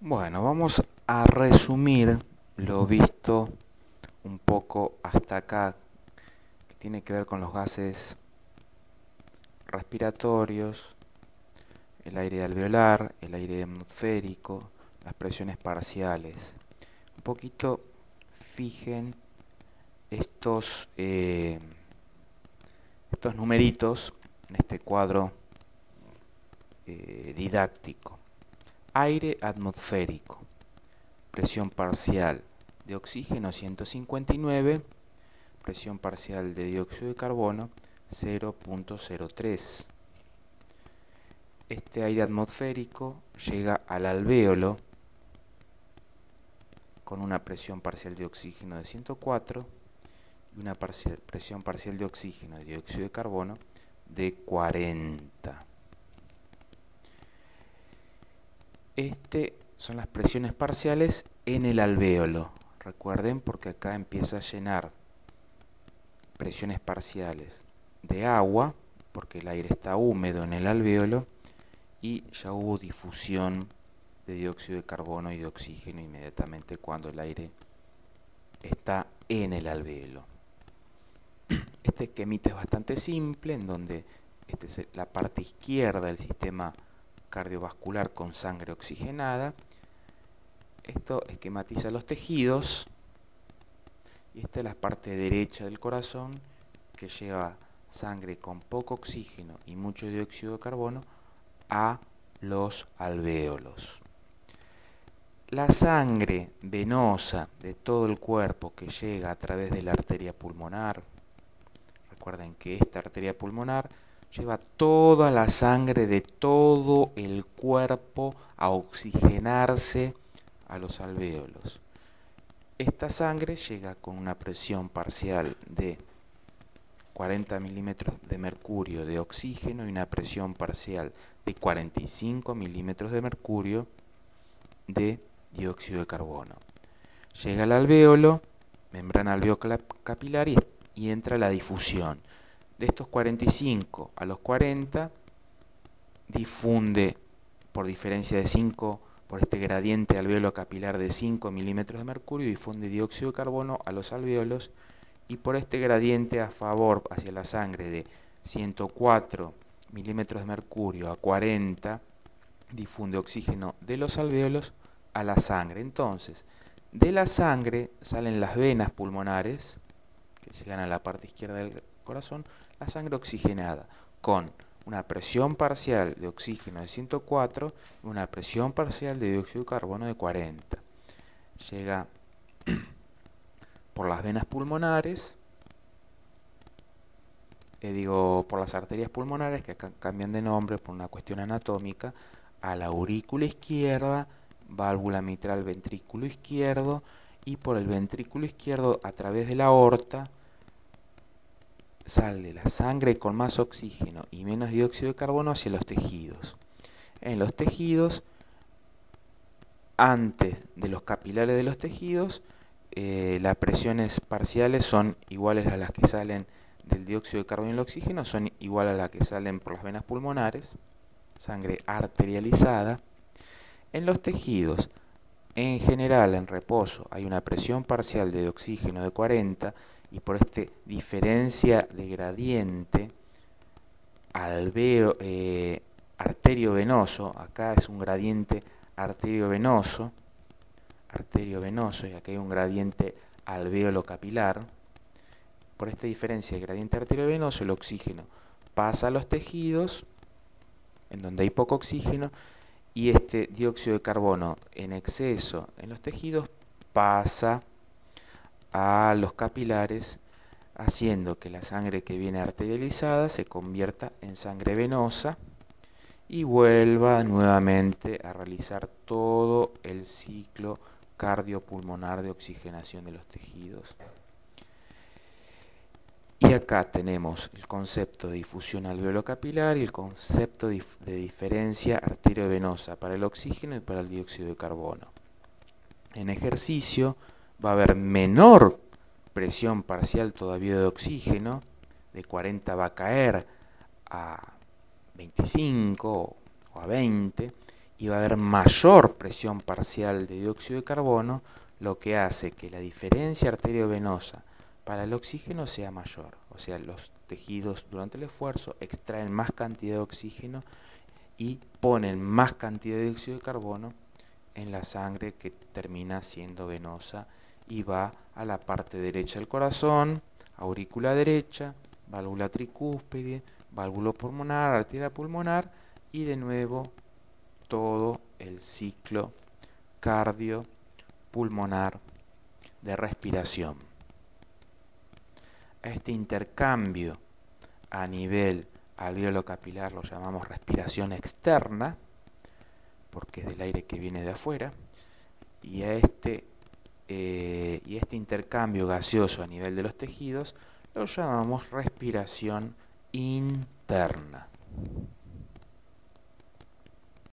Bueno, vamos a resumir lo visto un poco hasta acá, que tiene que ver con los gases respiratorios, el aire alveolar, el aire atmosférico, las presiones parciales. Un poquito fijen estos numeritos en este cuadro didáctico. Aire atmosférico, presión parcial de oxígeno 159, presión parcial de dióxido de carbono 0.03. Este aire atmosférico llega al alvéolo con una presión parcial de oxígeno de 104 y una presión parcial de oxígeno de dióxido de carbono de 40. Son las presiones parciales en el alvéolo. Recuerden, porque acá empieza a llenar presiones parciales de agua, porque el aire está húmedo en el alvéolo, y ya hubo difusión de dióxido de carbono y de oxígeno inmediatamente cuando el aire está en el alvéolo. Este esquemita es bastante simple, en donde esta es la parte izquierda del sistema cardiovascular con sangre oxigenada. Esto esquematiza los tejidos, y esta es la parte derecha del corazón, que lleva sangre con poco oxígeno y mucho dióxido de carbono a los alvéolos. La sangre venosa de todo el cuerpo que llega a través de la arteria pulmonar, recuerden que esta arteria pulmonar lleva toda la sangre de todo el cuerpo a oxigenarse a los alvéolos. Esta sangre llega con una presión parcial de 40 milímetros de mercurio de oxígeno y una presión parcial de 45 milímetros de mercurio de dióxido de carbono. Llega al alvéolo, membrana alveocapilar, y entra la difusión. De estos 45 a los 40 difunde por diferencia de 5, por este gradiente alveolo-capilar de 5 milímetros de mercurio, difunde dióxido de carbono a los alvéolos, y por este gradiente a favor hacia la sangre de 104 milímetros de mercurio a 40 difunde oxígeno de los alvéolos a la sangre. Entonces, de la sangre salen las venas pulmonares, que llegan a la parte izquierda del corazón, la sangre oxigenada, con una presión parcial de oxígeno de 104 y una presión parcial de dióxido de carbono de 40. Llega por las venas pulmonares, por las arterias pulmonares, que acá cambian de nombre por una cuestión anatómica, a la aurícula izquierda, válvula mitral ventrículo izquierdo, y por el ventrículo izquierdo, a través de la aorta, sale la sangre con más oxígeno y menos dióxido de carbono hacia los tejidos. En los tejidos, antes de los capilares de los tejidos, las presiones parciales son iguales a las que salen del dióxido de carbono y el oxígeno, son iguales a las que salen por las venas pulmonares, sangre arterializada. En los tejidos, en general, en reposo, hay una presión parcial de oxígeno de 40, y por este diferencia de gradiente arteriovenoso, acá es un gradiente arteriovenoso, y acá hay un gradiente alvéolo capilar. Por esta diferencia de gradiente arteriovenoso, el oxígeno pasa a los tejidos, en donde hay poco oxígeno, y este dióxido de carbono en exceso en los tejidos pasa a los capilares, haciendo que la sangre que viene arterializada se convierta en sangre venosa y vuelva nuevamente a realizar todo el ciclo cardiopulmonar de oxigenación de los tejidos. Y acá tenemos el concepto de difusión alveolo-capilar y el concepto de diferencia arteriovenosa para el oxígeno y para el dióxido de carbono. En ejercicio va a haber menor presión parcial todavía de oxígeno, de 40 va a caer a 25 o a 20, y va a haber mayor presión parcial de dióxido de carbono, lo que hace que la diferencia arteriovenosa para el oxígeno sea mayor. O sea, los tejidos durante el esfuerzo extraen más cantidad de oxígeno y ponen más cantidad de dióxido de carbono en la sangre, que termina siendo venosa y va a la parte derecha del corazón, aurícula derecha, válvula tricúspide, válvulo pulmonar, arteria pulmonar, y de nuevo todo el ciclo cardiopulmonar de respiración. A este intercambio a nivel alveolo-capilar lo llamamos respiración externa, porque es del aire que viene de afuera, y a este intercambio gaseoso a nivel de los tejidos lo llamamos respiración interna.